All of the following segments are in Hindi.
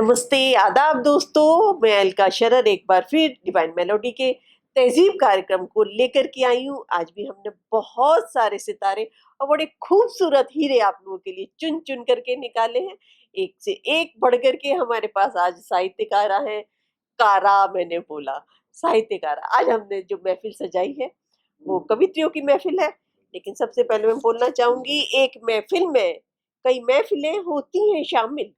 नमस्ते, आदाब दोस्तों। मैं अलका शरर एक बार फिर डिवाइन मेलोडी के तहज़ीब कार्यक्रम को लेकर के आई हूँ। आज भी हमने बहुत सारे सितारे और बड़े खूबसूरत हीरे आप लोगों के लिए चुन-चुन करके निकाले हैं। एक से एक बढ़ कर के हमारे पास आज साहित्यकारा हैं। कारा मैंने बोला, साहित्यकारा। आज हमने जो महफ़िल सजाई है, वो कवित्रियों की महफ़िल है। लेकिन सबसे पहले मैं बोलना चाहूँगी, एक महफ़िल में कई महफ़िलें होती हैं शामिल।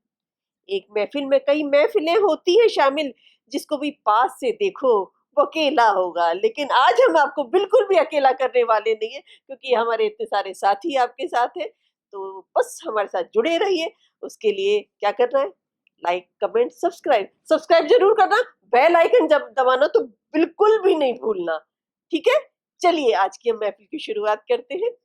एक महफिल में कई महफिलें होती हैं शामिल, जिसको भी पास से देखो वो अकेला होगा। लेकिन आज हम आपको बिल्कुल भी अकेला करने वाले नहीं हैं, क्योंकि हमारे इतने सारे साथी आपके साथ हैं। तो बस हमारे साथ जुड़े रहिए। उसके लिए क्या करना है? Like, comment, subscribe. सब्सक्राइब ज़रूर करना, बेल आइकन जब दबाना तो बिल्कुल भी नहीं भूलना। ठीक है? चलिए आज की हम महफिल की शुरुआत करते हैं।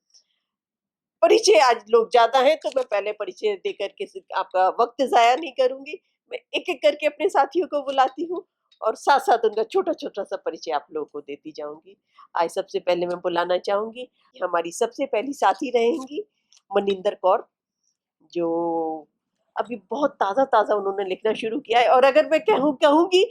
परिचय आज लोग ज़्यादा हैं, तो मैं पहले परिचय देकर के आपका वक़्त ज़ाया नहीं करूँगी। मैं एक-एक करके अपने साथियों को बुलाती हूँ और साथ-साथ उनका छोटा-छोटा सा परिचय आप लोगों को देती जाऊँगी। आज सबसे पहले मैं बुलाना चाहूँगी, कि हमारी सबसे पहली साथी रहेंगी मनिंदर कौर, जो अभी बहुत ताज़ा-ताज़ा उन्होंने लिखना शुरू किया है। और अगर मैं कहूँगी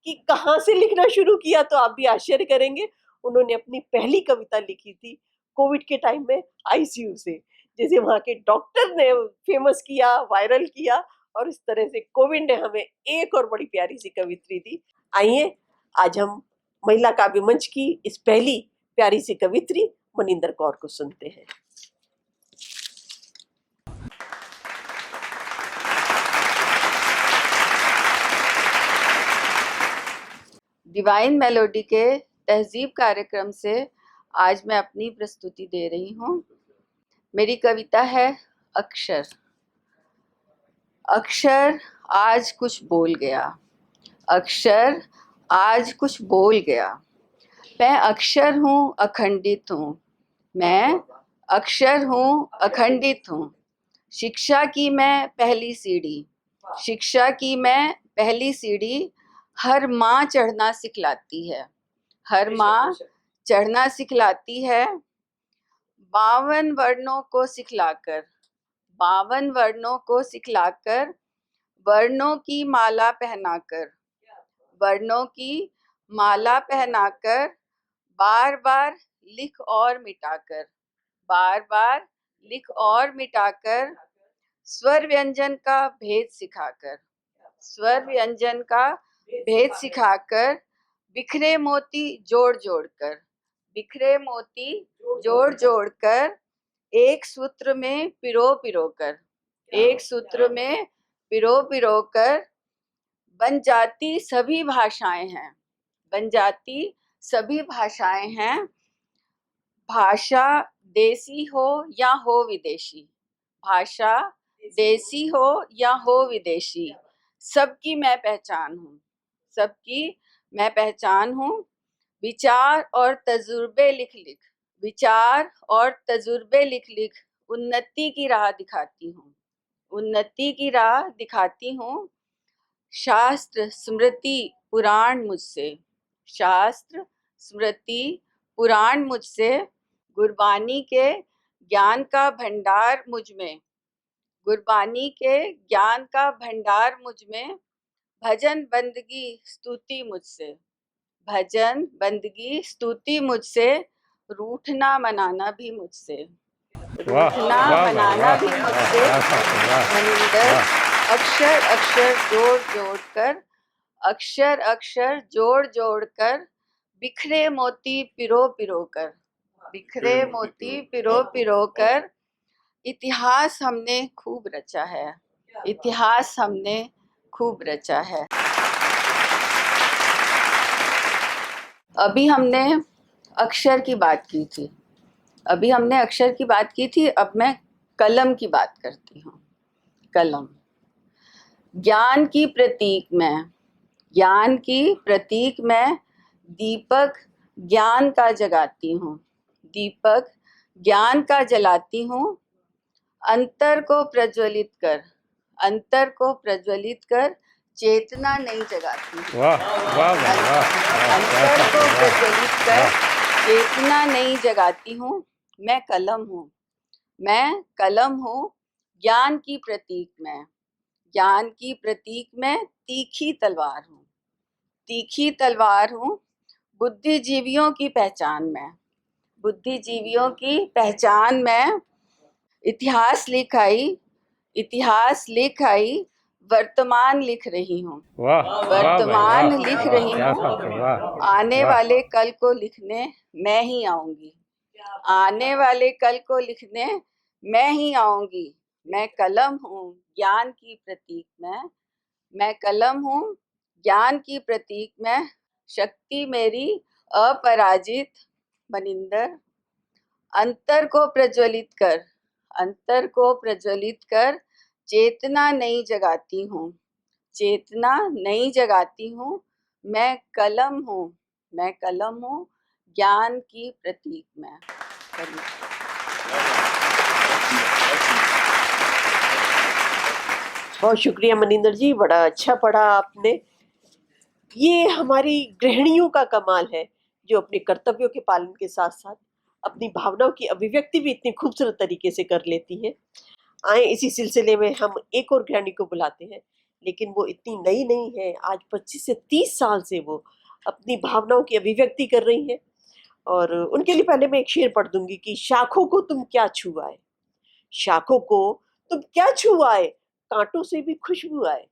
कि कहाँ से लिखना शुरू किया, तो आप भी आश्चर्य करेंगे। उन्होंने अपनी पहली कविता लिखी थी कोविड के टाइम में आईसीयू से। जैसे वहाँ के डॉक्टर ने फ़ेमस किया, वायरल किया, और इस तरह से कोविड ने हमें एक और बड़ी प्यारी-सी कवित्री दी। आइए, आज हम महिला काव्य मंच की इस पहली प्यारी-सी कवित्री मनिंदर कौर को सुनते हैं। डिवाइन मेलोडी के तहज़ीब कार्यक्रम से आज मैं अपनी प्रस्तुति दे रही हूँ। मेरी कविता है अक्षर। अक्षर आज कुछ बोल गया, अक्षर आज कुछ बोल गया। मैं अक्षर हूँ, अखंडित हूँ, मैं अक्षर हूँ, अखंडित हूँ। शिक्षा की मैं पहली सीढ़ी, शिक्षा की मैं पहली सीढ़ी। हर माँ चढ़ना सिखलाती है, हर माँ चढ़ना सिखलाती है। 52 वर्णों को सिखलाकर, 52 वर्णों को सिखलाकर, वर्णों की माला पहनाकर, वर्णों की माला पहनाकर, बार बार लिख और मिटाकर, बार बार लिख और मिटाकर, स्वर व्यंजन का भेद सिखाकर, स्वर व्यंजन का भेद सिखाकर, बिखरे मोती जोड़ जोड़ कर, बिखरे मोती जोड़ जोड़ कर, एक सूत्र में पिरो पिरो कर, एक सूत्र में पिरो पिरो कर, बन जाती सभी भाषाएं हैं, बन जाती सभी भाषाएं हैं। भाषा देसी हो या हो विदेशी, भाषा देसी हो या हो विदेशी, सबकी मैं पहचान हूँ, सबकी मैं पहचान हूँ। विचार और तजुर्बे लिख लिख, विचार और तजुर्बे लिख लिख, उन्नति की राह दिखाती हूँ, उन्नति की राह दिखाती हूँ। शास्त्र स्मृति पुराण मुझसे, शास्त्र स्मृति पुराण मुझसे, गुरबानी के ज्ञान का भंडार मुझ में, गुरबानी के ज्ञान का भंडार मुझ में। भजन बंदगी स्तुति मुझसे, भजन बंदगी स्तुति मुझसे, रूठना मनाना भी मुझसे, रूठना मनाना भी मुझसे। मनिंदर अक्षर अक्षर जोड़ जोड़ कर, अक्षर अक्षर जोड़ जोड़ कर, बिखरे मोती पिरो पिरो कर, बिखरे मोती पिरो पिरो कर। इतिहास हमने खूब रचा है, इतिहास हमने खूब रचा है। अभी हमने अक्षर की बात की थी, अभी हमने अक्षर की बात की थी, अब मैं कलम की बात करती हूँ। कलम ज्ञान की प्रतीक में, ज्ञान की प्रतीक में, दीपक ज्ञान का जगाती हूँ, दीपक ज्ञान का जलाती हूँ। अंतर को प्रज्वलित कर, अंतर को प्रज्वलित कर, चेतना नहीं जगाती हूँ। अंतर को प्रज्वलित कर, चेतना नहीं जगाती हूँ। मैं कलम हूँ, मैं कलम हूँ, ज्ञान की प्रतीक में, ज्ञान की प्रतीक मैं तीखी तलवार हूँ। तीखी तलवार हूँ, बुद्धिजीवियों की पहचान मैं। बुद्धिजीवियों की पहचान मैं। इतिहास लिख आई, वर्तमान लिख रही हूँ। वाह वाह भाई वर्तमान वाह लिख वाह, रही क्या हूँ। बात है, वाह आने वाह। वाले कल को लिखने मैं ही आऊंगी। आने वाले कल को लिखने मैं ही आऊंगी। मैं कलम हूँ, ज्ञान की प्रतीक मैं कलम हूँ, ज्ञान की प्रतीक मैं। शक्ति मेरी अपराजित मनिंदर। अंतर को प्रज्वलित कर चेतना नई जगाती हूँ। चेतना नई जगाती हूँ। मैं कलम हूँ, ज्ञान की प्रतीक मैं। बहुत शुक्रिया मनिंदर जी, बड़ा अच्छा पढ़ा आपने। ये हमारी गृहिणियों का कमाल है, जो अपने कर्तव्यों के पालन के साथ साथ अपनी भावनाओं की अभिव्यक्ति भी इतनी खूबसूरत तरीके से कर लेती हैं। आए इसी सिलसिले में हम एक और गृहिणी को बुलाते हैं, लेकिन वो इतनी नई नहीं है। आज 25 से 30 साल से वो अपनी भावनाओं की अभिव्यक्ति कर रही हैं। और उनके लिए पहले मैं एक शेर पढ़ दूंगी कि शाखों को तुम क्या छुआए, शाखों को तुम क्या छुआए, कांटों से भी खुशबू आए।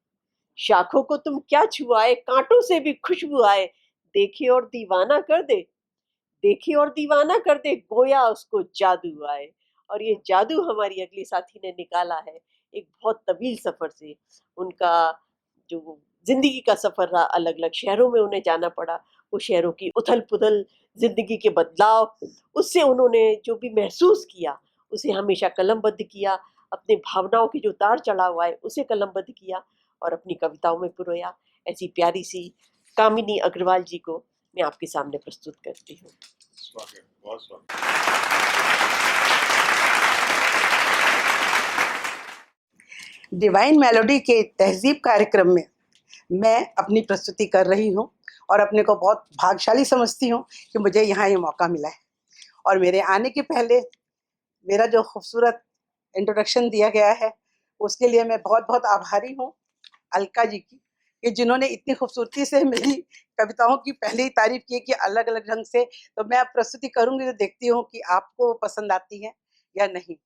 शाखों को तुम क्या छुआए, कांटों से भी खुशबू आए। देखे और दीवाना कर दे, देखे और दीवाना कर दे, गोया उसको जादू आए। और ये जादू हमारी अगली साथी ने निकाला है एक बहुत तवील सफर से। उनका जो जिंदगी का सफर रहा, अलग अलग शहरों में उन्हें जाना पड़ा, वो शहरों की उथल पुथल, जिंदगी के बदलाव, उससे उन्होंने जो भी महसूस किया उसे हमेशा कलमबद्ध किया। अपने भावनाओं के जो उतार चढ़ाव आए उसे कलमबद्ध किया और अपनी कविताओं में पिरोया। ऐसी प्यारी सी कामिनी अग्रवाल जी को मैं आपके सामने प्रस्तुत करती हूँ। स्वागत, बहुत स्वागत। डिवाइन मेलोडी के तहजीब कार्यक्रम में मैं अपनी प्रस्तुति कर रही हूँ और अपने को बहुत भाग्यशाली समझती हूँ कि मुझे यहाँ ये मौका मिला है। और मेरे आने के पहले मेरा जो खूबसूरत इंट्रोडक्शन दिया गया है उसके लिए मैं बहुत बहुत आभारी हूँ अलका जी की, कि जिन्होंने इतनी खूबसूरती से मेरी कविताओं की पहले ही तारीफ की कि अलग अलग ढंग से। तो मैं अब प्रस्तुति करूँगी तो देखती हूँ कि आपको पसंद आती है या नहीं।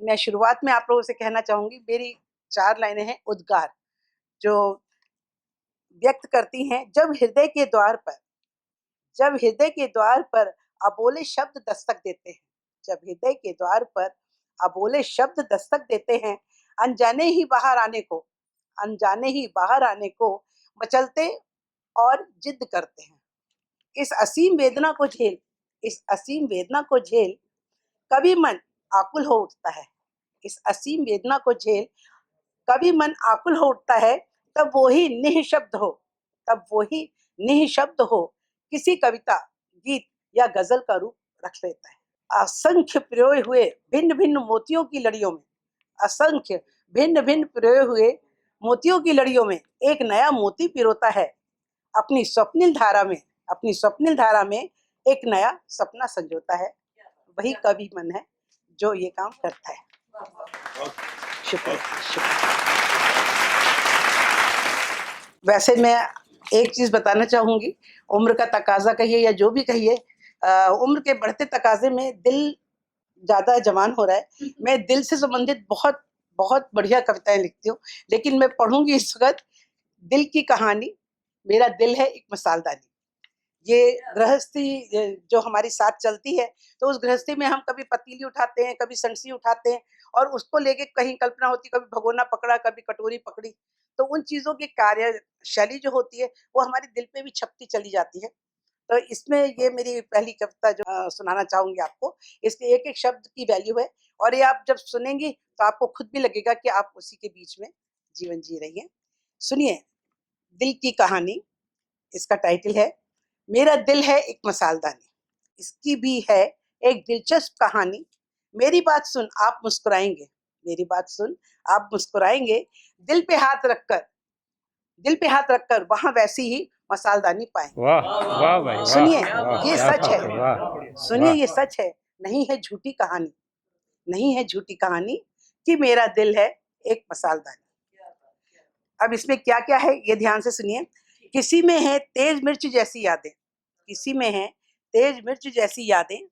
मैं शुरुआत में आप लोगों से कहना चाहूँगी, मेरी 4 लाइनें हैं उद्गार, जो व्यक्त करती हैं जब हृदय के द्वार पर अबोले शब्द दस्तक देते हैं। जब हृदय के द्वार पर अबोले शब्द दस्तक देते हैं, अनजाने ही बाहर आने को मचलते और जिद करते हैं। इस असीम वेदना को झेल कभी मन आकुल हो उठता है। इस असीम वेदना को झेल कभी मन आकुल हो उठता है। तब वही निःशब्द हो किसी कविता, गीत या गजल का रूप रख लेता है। असंख्य पिरोए हुए भिन्न भिन्न मोतियों की लड़ियों में एक नया मोती पिरोता है। अपनी स्वप्निल धारा में एक नया सपना संजोता है। वही कवि मन है जो ये काम करता है। शुक्रिया। वैसे मैं एक चीज बताना चाहूंगी, उम्र का तकाजा कहिए या जो भी कहिए, उम्र के बढ़ते तकाजे में दिल ज्यादा जवान हो रहा है। मैं दिल से संबंधित बहुत बहुत बढ़िया कविताएं लिखती हूँ, लेकिन मैं पढ़ूंगी इस वक्त दिल की कहानी। मेरा दिल है एक मसालदानी। ये गृहस्थी जो हमारी साथ चलती है, तो उस गृहस्थी में हम कभी पतीली उठाते हैं, कभी संसी उठाते हैं और उसको लेके कहीं कल्पना होती, कभी भगोना पकड़ा, कभी कटोरी पकड़ी। तो उन चीजों की कार्यशैली जो होती है वो हमारे दिल पे भी छपती चली जाती है। तो इसमें ये मेरी पहली कविता जो सुनाना चाहूंगी आपको, इसके एक एक शब्द की वैल्यू है और ये आप जब सुनेंगी तो आपको खुद भी लगेगा कि आप उसी के बीच में जीवन जी रही हैं। सुनिए, दिल की कहानी, इसका टाइटल है मेरा दिल है एक मसालदानी। इसकी भी है एक दिलचस्प कहानी। मेरी बात सुन आप मुस्कुराएंगे। दिल पे हाथ रखकर वहां वैसी ही मसालदानी पाएंगे। वाह वाह भाई वाह। सुनिए, वाह, ये क्या सच बात है। वाह सुनिए, वाह। ये सच है, नहीं है झूठी कहानी कि मेरा दिल है एक मसालदानी। अब इसमें क्या क्या है ये ध्यान से सुनिए। किसी में है तेज मिर्च जैसी यादें, किसी में है तेज मिर्च जैसी यादें,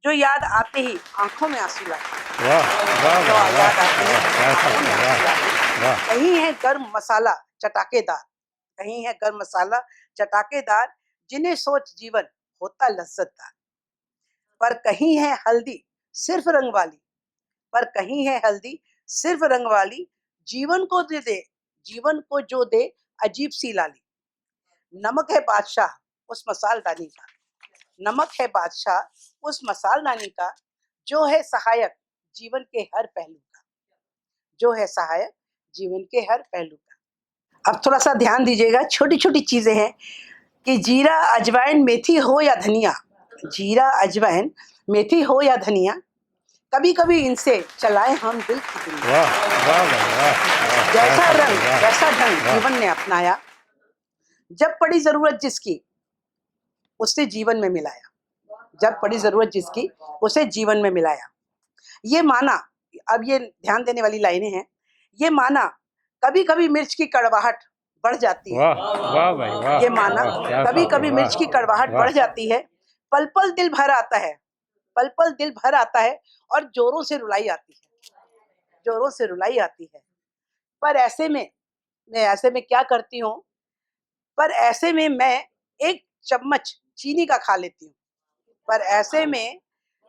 जो याद आते ही आंखों में आंसू लाते। वाह वाह जो वाह याद आते ही वाह आंखों में आंसू वाह लाते। वाह कहीं है गर्म मसाला चटाकेदार, कहीं है गर्म मसाला चटाकेदार, जिन्हें सोच जीवन होता लज्जतदार। पर कहीं है हल्दी सिर्फ रंग वाली, पर कहीं है हल्दी सिर्फ रंग वाली, जीवन को दे जीवन को जो दे अजीब सी लाली। नमक है बादशाह उस मसालदानी का, नमक है बादशाह उस मसालदानी का, जो है सहायक जीवन के हर पहलू का, जो है सहायक जीवन के हर पहलू का। अब थोड़ा सा ध्यान दीजिएगा, छोटी छोटी चीजें हैं कि जीरा अजवाइन मेथी हो या धनिया, जीरा अजवाइन मेथी हो या धनिया, कभी कभी इनसे चलाएं हम दिल की दुनिया। वाह वाह वाह जैसा रंग वाह वैसा ढंग वाह जीवन ने अपनाया, जब पड़ी जरूरत जिसकी उसने जीवन में मिलाया, जब पड़ी जरूरत जिसकी उसे जीवन में मिलाया। ये माना, अब ये ध्यान देने वाली लाइनें हैं, ये माना कभी कभी मिर्च की कड़वाहट बढ़ जाती है, वाह वाह भाई वाह ये माना वाह, क्या कभी बात है, कभी मिर्च की वाह कड़वाहट बढ़ वाह जाती है, पल पल दिल भर आता है, पल पल दिल भर आता है, और जोरों से रुलाई आती है, जोरों से रुलाई आती है। पर ऐसे में मैं ऐसे में क्या करती हूँ, पर ऐसे में मैं एक चम्मच चीनी का खा लेती हूँ, पर ऐसे में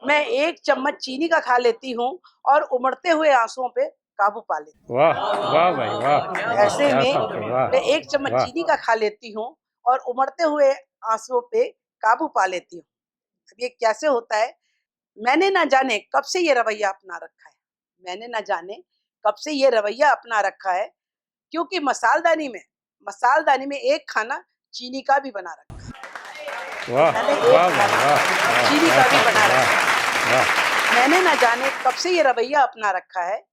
मैं एक चम्मच चीनी का खा लेती हूँ, और उमड़ते हुए आंसुओं पे काबू पा लेती वाह वाह भाई वाह हूँ। वाह, ऐसे क्या में बात है, वाह मैं एक चम्मच वाह चीनी का खा लेती हूँ, और उमड़ते हुए आंसुओं पे काबू पा लेती हूँ। अब ये कैसे होता है, मैंने ना जाने कब से ये रवैया अपना रखा है, मैंने ना जाने कब से ये रवैया अपना रखा है, क्योंकि मसालदानी में एक खाना चीनी का भी बना रखा है, वाह मैंने वाह एक भाई खाना वाह वाह, चीनी क्या का भी बात बना है, रखा है। वाह वाह मैंने ना जाने कब से ये रवैया अपना रखा है,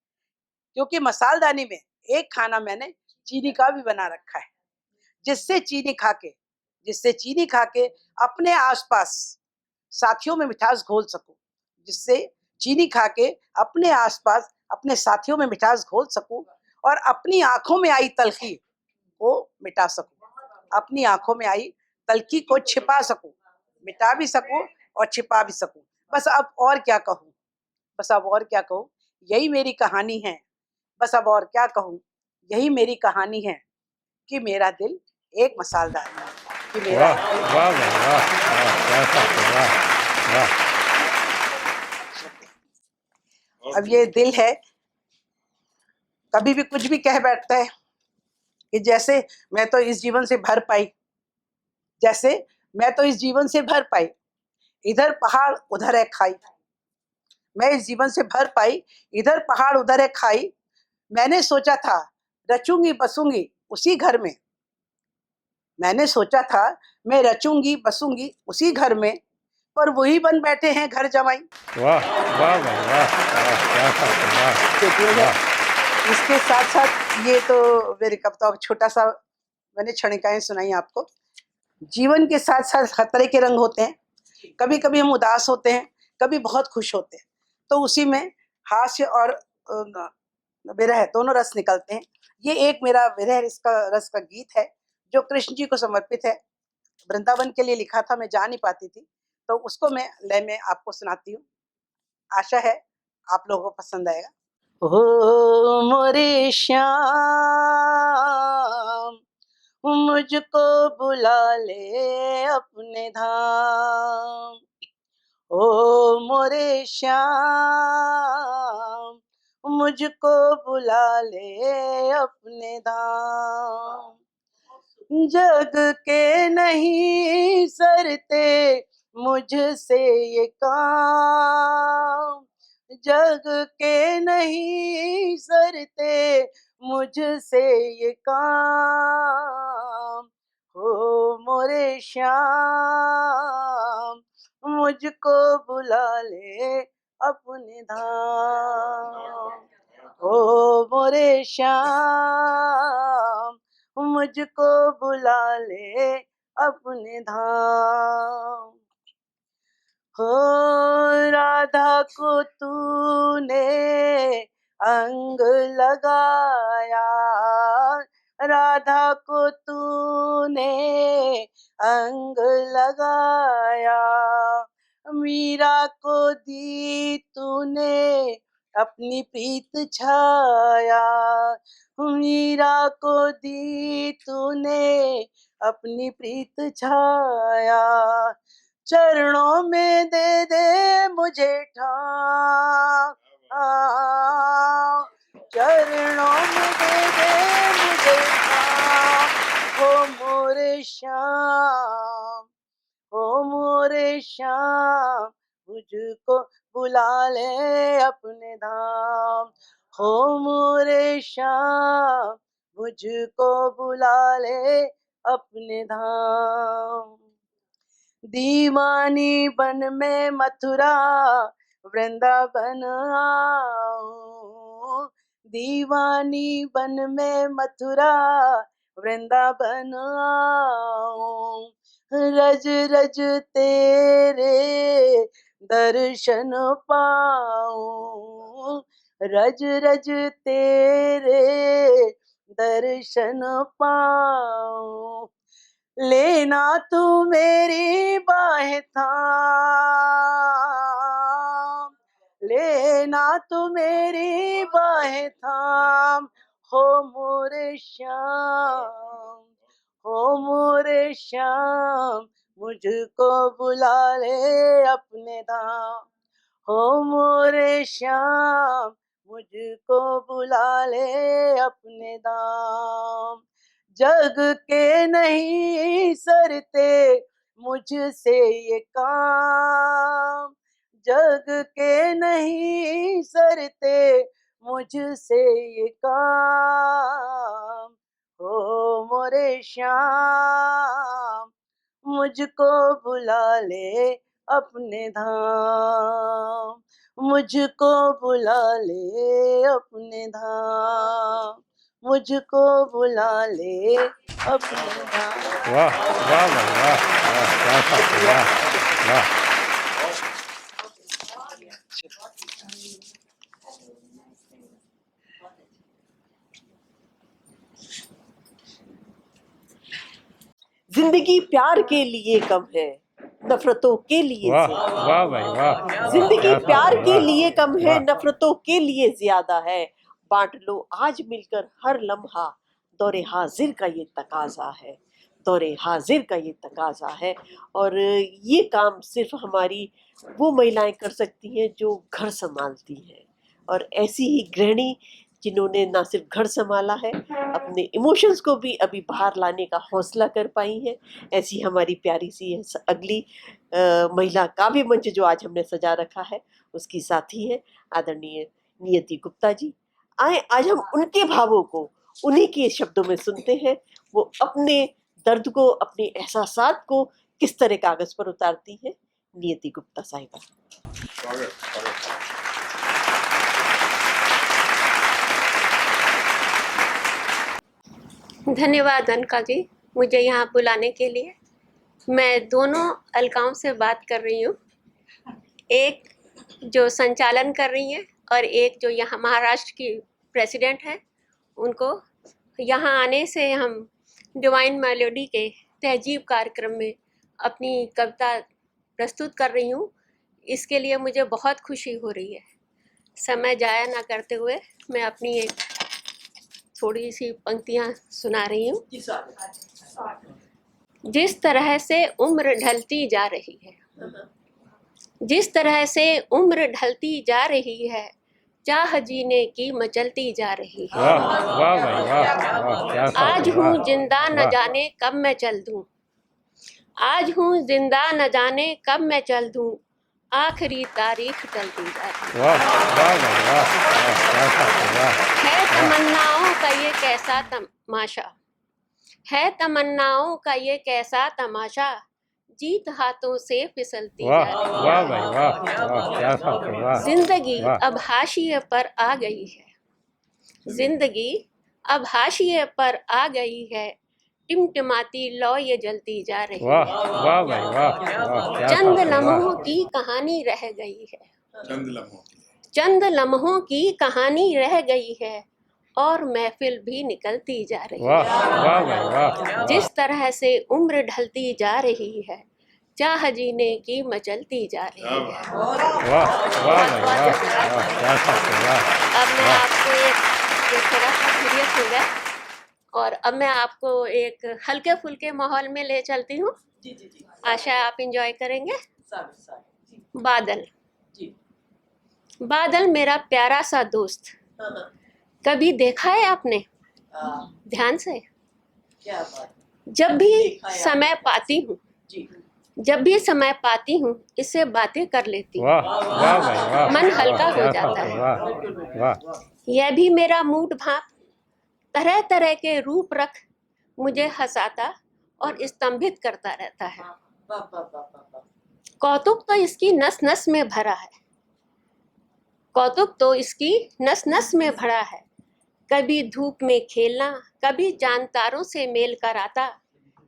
क्योंकि मसालदानी में एक खाना मैंने चीनी का भी बना रखा है, जिससे चीनी खा के जिससे चीनी खा के अपने आसपास साथियों में मिठास घोल सकूं, जिससे चीनी खा के अपने आसपास अपने साथियों में मिठास घोल सकूं, और अपनी आंखों में आई तलखी को मिटा सकूं, अपनी आंखों में आई तलखी को छिपा सकूं, मिटा भी सकूं और छिपा भी सकूं। बस अब और क्या कहूं, बस अब और क्या कहूं, यही मेरी कहानी है, बस अब और क्या कहूं, यही मेरी कहानी है, कि मेरा दिल एक मसालदानी है, कि मेरा वाह दिल वाह भाई वाह वाह, क्या बात है, वाह वाह अब ये दिल है, कभी भी कुछ भी कह बैठता है, कि जैसे मैं तो इस जीवन से भर पाई, जैसे मैं तो इस जीवन से भर पाई, इधर पहाड़ उधर है खाई, मैं इस जीवन से भर पाई, इधर पहाड़ उधर है खाई, मैंने सोचा था रचूंगी बसूंगी उसी घर में, मैंने सोचा था मैं रचूंगी बसूंगी उसी घर में, पर वही बन बैठे हैं घर जमाई। वाह वाह भाई वाह वाह, क्या बात है, वाह देखिएगा, वाह इसके साथ साथ ये तो मेरी कविता छोटा सा मैंने क्षणिकाएं सुनाई आपको। जीवन के साथ साथ हर तरह के रंग होते हैं, कभी कभी हम उदास होते हैं, कभी बहुत खुश होते हैं, तो उसी में हास्य और विरह दोनों रस निकलते हैं। ये एक मेरा विरह रस का गीत है, जो कृष्ण जी को समर्पित है, वृंदावन के लिए लिखा था, मैं जा नहीं पाती थी, तो उसको मैं लय में आपको सुनाती हूँ, आशा है आप लोगों को पसंद आएगा। ओ मोरे श्याम, मुझको बुला ले अपने धाम, ओ मोरे श्याम, मुझको बुला ले अपने धाम। जग के नहीं सरते मुझसे ये काम, जग के नहीं सरते मुझसे ये काम, हो मोरे श्याम, मुझको बुला ले अपने धाम, ओ मोरे श्याम, मुझको बुला ले अपने धाम। हो राधा को तूने अंग लगाया, राधा को तूने अंग लगाया, मीरा को दी तूने अपनी प्रीत छाया, मीरा को दी तूने अपनी प्रीत छाया, चरणों में दे दे मुझे ठाम, चरणों में दे दे मुझे ठाम, हो मोरे श्याम, हो मोरे श्याम, मुझको बुला ले अपने धाम, हो मोरे श्याम, मुझको बुला ले अपने धाम। दीवानी बन में मथुरा वृंदावन आऊं, दीवानी बन में मथुरा वृंदावन आऊं, रज रज तेरे दर्शन पाऊं, रज रज तेरे दर्शन पाऊं, लेना तू मेरी बाहें थाम, लेना तू मेरी बाहें थाम, हो मोरे श्याम, हो मोरे श्याम, मुझको बुला ले अपने धाम, हो मोरे श्याम, मुझको बुला ले अपने धाम। जग के नहीं सरते मुझसे ये काम, जग के नहीं सरते मुझसे ये काम, हो मोरे श्याम, मुझको बुला ले अपने धाम, मुझको बुला ले अपने धाम, मुझको बुला ले अपने धाम। वाह वाह भाई वाह वाह क्या बात है, वाह वाह। जिंदगी प्यार के लिए कम है, नफरतों के लिए वाह ज्यादा। वाह भाई वाह। जिंदगी क्या प्यार बात है, के वाह, लिए कम है, वाह। नफरतों के लिए ज्यादा है। बांट लो आज मिलकर हर लम्हा, दौरे हाजिर का ये तकाजा है, दौरे हाजिर का ये तकाजा है। और ये काम सिर्फ हमारी वो महिलाएं कर सकती हैं जो घर संभालती हैं, और ऐसी ही गृहिणी जिन्होंने ना सिर्फ घर संभाला है, अपने इमोशंस को भी अभी बाहर लाने का हौसला कर पाई हैं। ऐसी हमारी प्यारी सी अगली महिला काव्य मंच जो आज हमने सजा रखा है, उसकी साथी है आदरणीय नियति गुप्ता जी। आए आज हम उनके भावों को उन्हीं के शब्दों में सुनते हैं, वो अपने दर्द को, अपने एहसासात को किस तरह कागज पर उतारती हैं। नियति गुप्ता साहिबा। धन्यवाद अनका जी, मुझे यहाँ बुलाने के लिए। मैं दोनों अलकाओं से बात कर रही हूँ, एक जो संचालन कर रही हैं और एक जो यहाँ महाराष्ट्र की प्रेसिडेंट है। उनको यहाँ आने से हम डिवाइन मेलोडी के तहजीब कार्यक्रम में अपनी कविता प्रस्तुत कर रही हूँ। इसके लिए मुझे बहुत खुशी हो रही है। समय जाया ना करते हुए मैं अपनी एक थोड़ी सी पंक्तियाँ सुना रही हूँ। जिस तरह से उम्र ढलती जा रही है, जिस तरह से उम्र ढलती जा रही है, चाह जीने की मचलती जा रही है। वाह वाह भाई वाह वाह क्या बात आज है, हूँ वाह, जिंदा न वाह। जाने कब मैं चल दूँ, आज हूँ जिंदा न जाने कब मैं चल दूँ, आखिरी तारीख चलती जा रही वाह वाह भाई वाह वाह क्या बात है, वाह। है। तमन्नाओं का ये कैसा तमाशा है, तमन्नाओं का ये कैसा तमाशा, जीत हाथों से फिसलती जा वाह रही है। वाह भाई वाह वाह क्या बात है, वाह। जिंदगी वाह। अब हाशिए पर आ गई है, जिंदगी अब हाशिए पर आ गई है, टिमटिमाती लौ ये जलती जा रही वाह है। वाह भाई वाह वाह क्या चंद बात है, वाह। लम्हों की कहानी रह गई है, चंद लम्हों की चंद लम्हों की कहानी रह गई है, और महफिल भी निकलती जा रही वाह है। वाह भाई वाह जिस तरह से उम्र ढलती जा रही है, चाह जीने की मचलती जा रही है। वाह वाह भाई वाह वाह क्या बात है वाह अब मैं वाह आपको ये थोड़ा सा सीरियस हो गया, और अब मैं आपको एक हल्के फुल्के माहौल में ले चलती हूँ। जी जी जी आशा है आप इंजॉय करेंगे। जी बादल। जी बादल मेरा प्यारा सा दोस्त, हाँ हाँ कभी देखा है आपने ध्यान से? क्या बात जब भी देखा है समय पाती हूँ, जी जब भी समय पाती हूँ, इससे बातें कर लेती हूँ। वाह वाह भाई वाह मन हल्का वाह, हो क्या जाता बात है। वाह वाह यह भी मेरा मूड भाप, तरह तरह के रूप रख मुझे हंसाता और स्तंभित करता रहता है। वाह वाह वाह वाह वाह कौतुक तो इसकी नस नस में भरा है, कौतुक तो इसकी नस नस में भरा है। कभी धूप में खेलना, कभी चांद तारों से मेल कराता,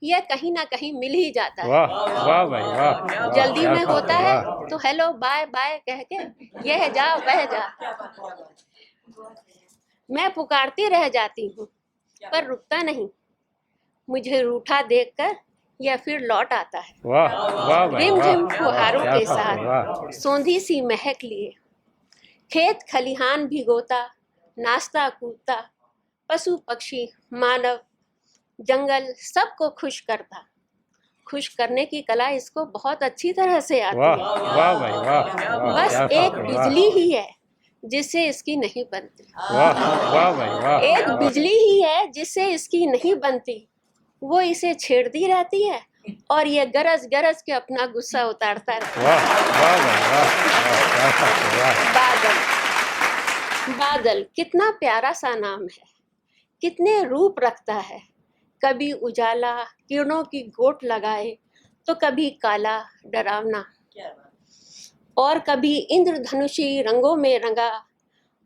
यह कहीं ना कहीं मिल ही जाता है। वाह वाह भाई वाह वाह, जल्दी क्या में बात होता है है वाह तो हेलो बाय बाय कह के यह जा वह जा, मैं पुकारती रह जाती हूँ पर रुकता नहीं। मुझे रूठा देखकर यह फिर लौट आता है। वाह वाह भाई रिम वाह झिम वाह, फुहारों क्या के बात है वाह साथ सौंधी सी महक लिए, खेत खलिहान भिगोता, नाचता कूदता, पशु पक्षी मानव जंगल सबको खुश करता। खुश करने की कला इसको बहुत अच्छी तरह से आती वाह है। वाह भाई वाह वाह, बस क्या बात एक है वाह बिजली ही है जिससे इसकी नहीं बनती। वाह वाह भाई वाह एक बिजली ही है जिससे इसकी नहीं बनती। वो इसे छेड़ती रहती है और ये गरज गरज के अपना गुस्सा उतारता रहता है। वाह वाह भाई वाह वाह, क्या बात है वाह बादल। बादल कितना प्यारा सा नाम है, कितने रूप रखता है। कभी उजाला किरणों की गोट लगाए तो कभी काला डरावना, क्या बात और कभी इंद्रधनुषी रंगों में रंगा।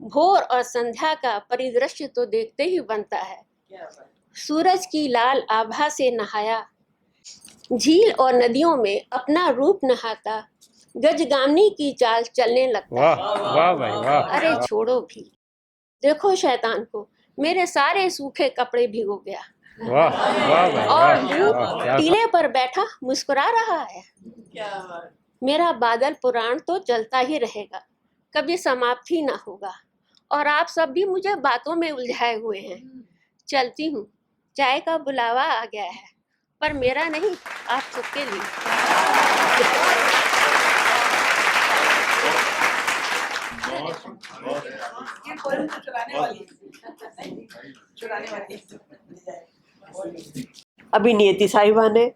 भोर और संध्या का परिदृश्य तो देखते ही बनता है। क्या बात सूरज की लाल आभा से नहाया, झील और नदियों में अपना रूप नहाता, गजगामनी की चाल चलने लगता वाह है। वाह भाई वाह अरे छोड़ो भी, देखो शैतान को, मेरे सारे सूखे कपड़े भिगो गया वाह वाह भाई और वाह दूर वाह, क्या टीले पर बैठा मुस्कुरा रहा है। क्या बात मेरा बादल पुराण तो चलता ही रहेगा, कभी समाप्त ही ना होगा। और आप सब भी मुझे बातों में उलझाए हुए हैं। चलती हूँ, चाय का बुलावा आ गया है, पर मेरा नहीं, आप सबके लिए। ये पोएम तो चुराने वाली है। चुराने वाली है। अभी नियति साहिबा ने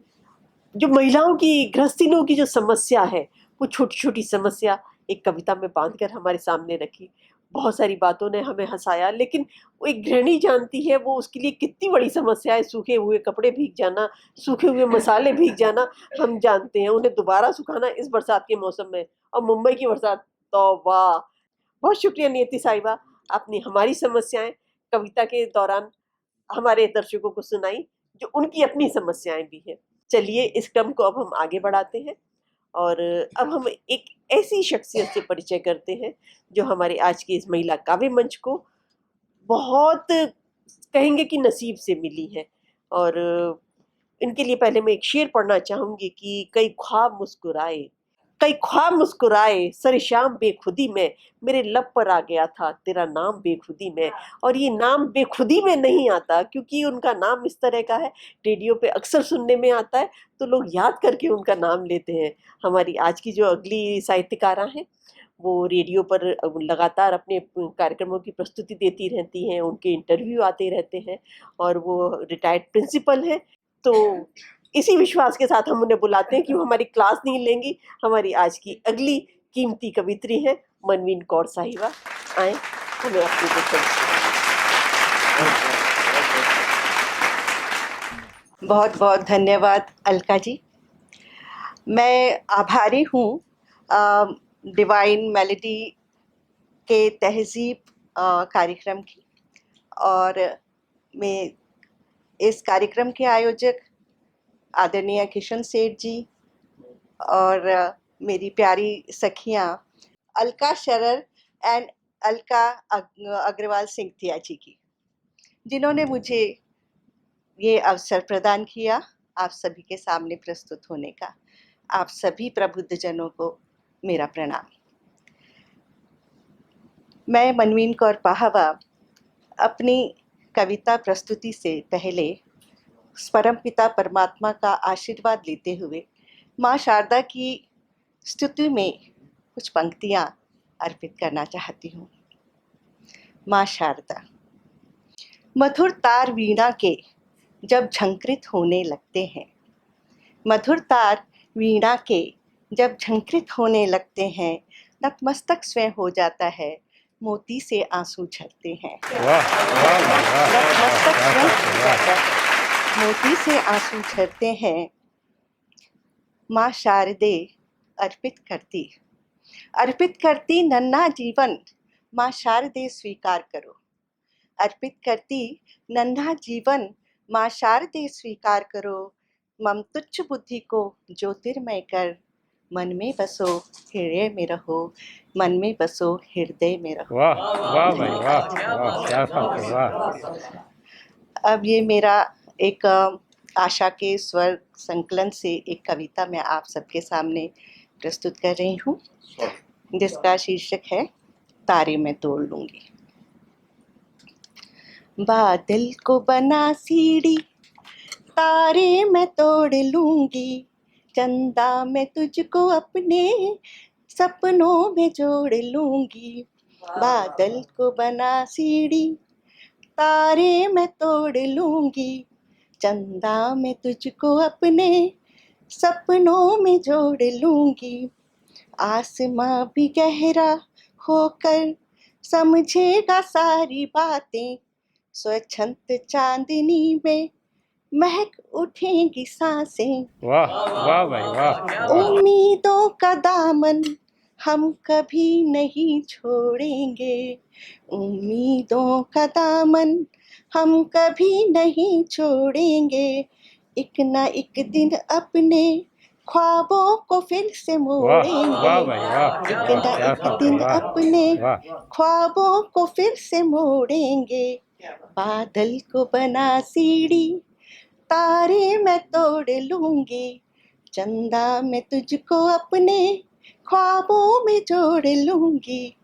जो महिलाओं की गृहस्थियों की जो समस्या है, वो छोटी छोटी समस्या एक कविता में बांधकर हमारे सामने रखी। बहुत सारी बातों ने हमें हंसाया, लेकिन वो एक गृहिणी जानती है वो उसके लिए कितनी बड़ी समस्या है। सूखे हुए कपड़े भीग जाना, सूखे हुए मसाले भीग जाना, हम जानते हैं। उन्हें दोबारा सुखाना इस बरसात के मौसम में, और मुंबई की बरसात, तो वाह। बहुत शुक्रिया नियति साहिबा, आपने हमारी समस्याएं कविता के दौरान हमारे दर्शकों को सुनाई, जो उनकी अपनी समस्याएं भी हैं। चलिए इस क्रम को अब हम आगे बढ़ाते हैं, और अब हम एक ऐसी शख्सियत से परिचय करते हैं जो हमारे आज के इस महिला काव्य मंच को बहुत कहेंगे कि नसीब से मिली है। और इनके लिए पहले मैं एक शेर पढ़ना चाहूंगी कि कई ख्वाब मुस्कुराए सरे शाम बेखुदी में, मेरे लब पर आ गया था तेरा नाम बेखुदी में। और ये नाम बेखुदी में नहीं आता, क्योंकि उनका नाम इस तरह का है, रेडियो पे अक्सर सुनने में आता है, तो लोग याद करके उनका नाम लेते हैं। हमारी आज की जो अगली साहित्यकारा हैं, वो रेडियो पर लगातार अपने कार्यक्रमों की प्रस्तुति देती रहती हैं, उनके इंटरव्यू आते रहते हैं, और वो रिटायर्ड प्रिंसिपल हैं। तो इसी विश्वास के साथ हम उन्हें बुलाते हैं कि वो हमारी क्लास नहीं लेंगी। हमारी आज की अगली कीमती कवित्री हैं मनवीन कौर साहिबा। आए, हमें अपनी बहुत बहुत धन्यवाद अलका जी। मैं आभारी हूँ डिवाइन मेलोडी के तहज़ीब कार्यक्रम की, और मैं इस कार्यक्रम के आयोजक आदरणीय किशन सेठ जी और मेरी प्यारी सखियाँ अलका शरर एंड अलका अग्रवाल सिंघतिया जी की। जिन्होंने मुझे ये अवसर प्रदान किया आप सभी के सामने प्रस्तुत होने का। आप सभी प्रबुद्धजनों को मेरा प्रणाम। मैं मनवीन कौर पाहवा अपनी कविता प्रस्तुति से पहले परमपिता परमात्मा का आशीर्वाद लेते हुए माँ शारदा की स्तुति में कुछ पंक्तियाँ अर्पित करना चाहती हूँ। माँ शारदा। मधुर तार वीणा के जब झंकृत होने लगते हैं, मधुर तार वीणा के जब झंकृत होने लगते हैं, नतमस्तक स्वयं हो जाता है, मोती से आंसू झरते हैं। वाह वाह वाह नतमस्तक स्वयं हो वाह जाता है, मोती से आंसू झरते हैं। माँ शारदे अर्पित करती नन्हा जीवन, माँ शारदे स्वीकार करो। अर्पित करती नन्हा जीवन, माँ शारदे स्वीकार करो। मम तुच्छ बुद्धि को ज्योतिर्मय कर, मन में बसो हृदय में रहो, मन में बसो हृदय में रहो। वाह वाह भाई वाह वाह क्या बात है वाह। अब ये मेरा एक आशा के स्वर संकलन से एक कविता मैं आप सबके सामने प्रस्तुत कर रही हूँ, जिसका शीर्षक है तारे मैं तोड़ लूंगी। बादल को बना सीढ़ी, तारे मैं तोड़ लूंगी, चंदा मैं तुझको अपने सपनों में जोड़ लूंगी। बादल को बना सीढ़ी, तारे मैं तोड़ लूंगी, चंदा मैं तुझको अपने सपनों में जोड़ लूंगी। आसमां भी गहरा होकर समझेगा सारी बातें, स्वच्छंद चांदनी में महक उठेंगी सांसें। वाह वाह भाई वाह। उम्मीदों का दामन हम कभी नहीं छोड़ेंगे, उम्मीदों का दामन हम कभी नहीं छोड़ेंगे। एक ना एक दिन अपने ख्वाबों को फिर से मोड़ेंगे। वाह भाई वाह। एक ना एक दिन अपने ख्वाबों को फिर से मोड़ेंगे। बादल को बना सीढ़ी, तारे मैं तोड़ लूंगी, चंदा मैं तुझको अपने ख्वाबों में जोड़ लूंगी।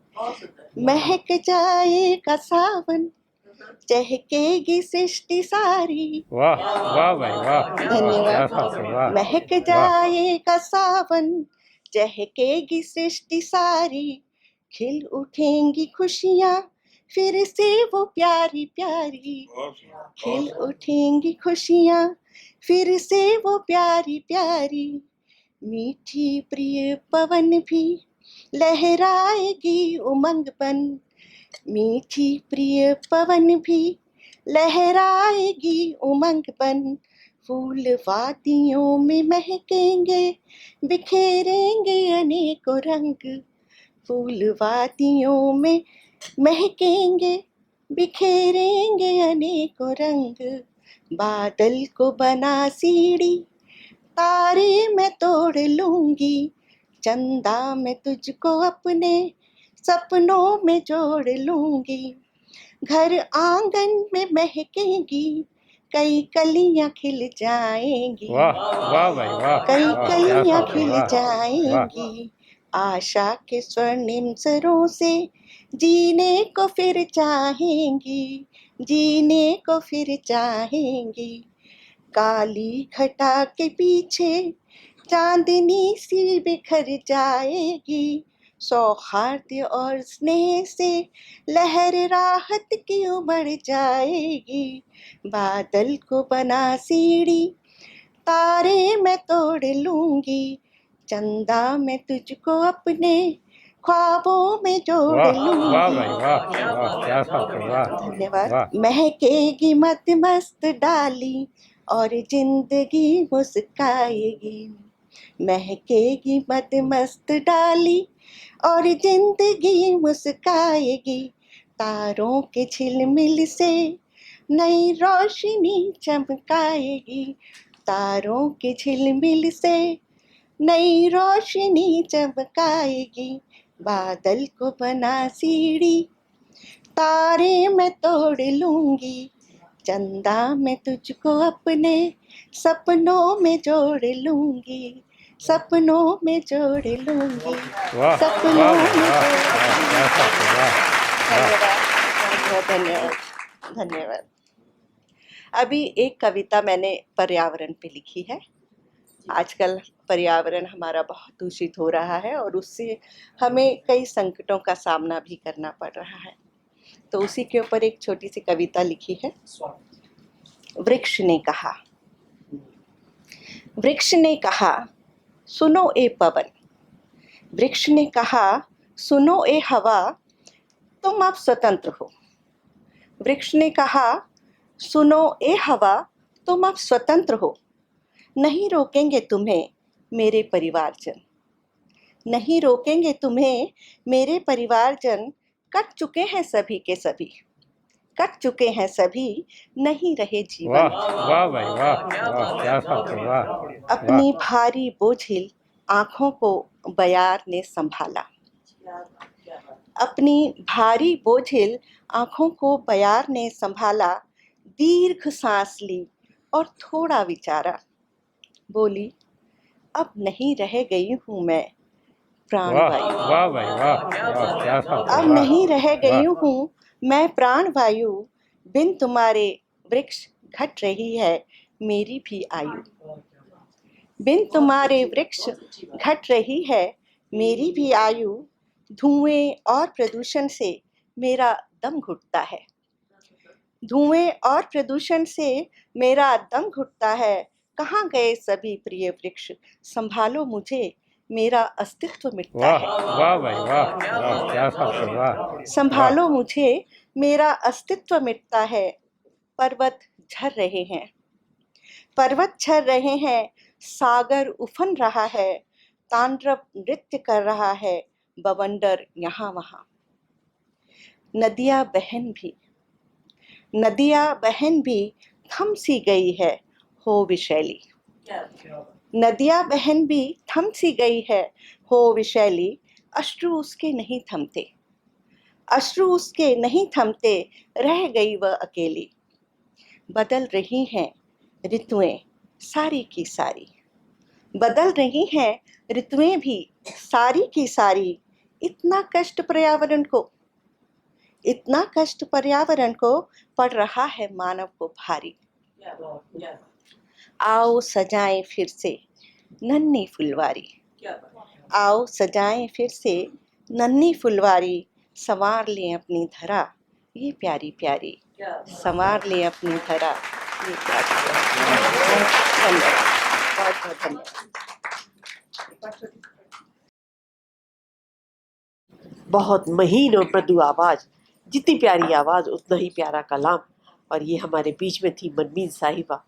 महक जाएगा सावन, चहकेगी सृष्टि सारी। वाह वाह भाई वाह। धन्यवाद। महक जाएगा सावन, चहकेगी सृष्टि सारी। खिल उठेंगी खुशियाँ फिर से वो प्यारी प्यारी। खिल उठेंगी खुशियाँ फिर से वो प्यारी प्यारी। मीठी प्रिय पवन भी लहराएगी उमंग बन, मीठी प्रिय पवन भी लहराएगी उमंग बन। फूल वादियों में महकेंगे, बिखेरेंगे अनेकों रंग। फूल वादियों में महकेंगे, बिखेरेंगे अनेकों रंग। बादल को बना सीढ़ी, तारे मैं तोड़ लूंगी, चंदा मैं तुझको अपने सपनों में जोड़ लूंगी। घर आंगन में महकेंगी, कई कलियां खिल जाएंगी। वाह वाह भाई वाह। कई कलियां खिल जाएंगी। आशा के स्वर्णिम सरों से जीने को फिर चाहेंगी, जीने को फिर चाहेंगी। काली घटा के पीछे चांदनी सी बिखर जाएगी। सौहार्द और स्नेह से लहर राहत की उमड़ जाएगी। बादल को बना सीढ़ी, तारे मैं तोड़ लूंगी, चंदा मैं तुझको अपने ख्वाबों में जोड़ लूंगी। धन्यवाद। महकेगी मत मस्त डाली और जिंदगी मुस्काएगी। महकेगी मत मस्त डाली और जिंदगी मुस्काएगी। तारों के झिलमिल से नई रोशनी चमकाएगी। तारों के झिलमिल से नई रोशनी चमकाएगी। बादल को बना सीढ़ी, तारे मैं तोड़ लूंगी, चंदा मैं तुझको अपने सपनों में जोड़ लूंगी, सपनों में जोड़ लूंगी, वाह सपनों वाह में भाई वाह जोड़ वाह क्या बात है वाह वाह धन्यवाद, बहुत धन्यवाद, धन्यवाद। अभी एक कविता मैंने पर्यावरण पे लिखी है। आजकल पर्यावरण हमारा बहुत दूषित हो रहा है और उससे हमें कई संकटों का सामना भी करना पड़ रहा है, तो उसी के ऊपर एक छोटी सी कविता लिखी है। वृक्ष ने कहा, वृक्ष ने कहा सुनो ए पवन, वृक्ष ने कहा सुनो ए हवा, तुम अब स्वतंत्र हो। वृक्ष ने कहा सुनो ए हवा, तुम अब स्वतंत्र हो। नहीं रोकेंगे तुम्हें मेरे परिवारजन, नहीं रोकेंगे तुम्हें मेरे परिवारजन। कट चुके हैं सभी के सभी, कट चुके हैं सभी, नहीं रहे जीवन। वाह वाह भाई वाह वाह क्या बात है वाह वाह अपनी भारी बोझिल आंखों को बयार ने संभाला, अपनी भारी बोझिल आंखों को बयार ने संभाला। दीर्घ सांस ली और थोड़ा विचारा, बोली अब नहीं रह गई हूँ मैं वाह प्राणवायु, वाह भाई वाह वाह क्या बात है अब वाह नहीं रह गई वाह हूँ मैं प्राणवायु। बिन तुम्हारे वृक्ष घट रही है मेरी भी आयु, बिन तुम्हारे वृक्ष घट रही है मेरी भी आयु। धुएं और प्रदूषण से मेरा दम घुटता है, धुएं और प्रदूषण से मेरा दम घुटता है। कहाँ गए सभी प्रिय वृक्ष, संभालो मुझे मेरा अस्तित्व मिटता वाह है, वाह भाई वाह वाह क्या बात है वाह वाह संभालो मुझे मेरा अस्तित्व मिटता है। पर्वत झर रहे हैं, पर्वत झर रहे हैं, सागर उफन रहा है, तांडव नृत्य कर रहा है बवंडर यहाँ वहाँ। नदियाँ बहन भी, नदियाँ बहन भी थम सी गई है हो विशैली, नदियाँ बहन भी थम सी गई है हो विशैली। अश्रु उसके नहीं थमते, अश्रु उसके नहीं थमते, रह गई वह अकेली। बदल रही हैं ऋतुएं सारी की सारी, बदल रही हैं ऋतुएं भी सारी की सारी। इतना कष्ट पर्यावरण को, इतना कष्ट पर्यावरण को पड़ रहा है मानव को भारी। आओ सजाएं फिर से नन्ही फुलवारी, आओ सजाएं फिर से नन्ही फुलवारी। संवार लें अपनी धरा ये प्यारी प्यारी, संवार लें अपनी धरा ये प्यारी प्यारी। धन्यवाद, बहुत बहुत धन्यवाद। बहुत महीन और मृदु आवाज, जितनी प्यारी आवाज उतना ही प्यारा कलाम। और ये हमारे बीच में थी मनमीन साहिबा।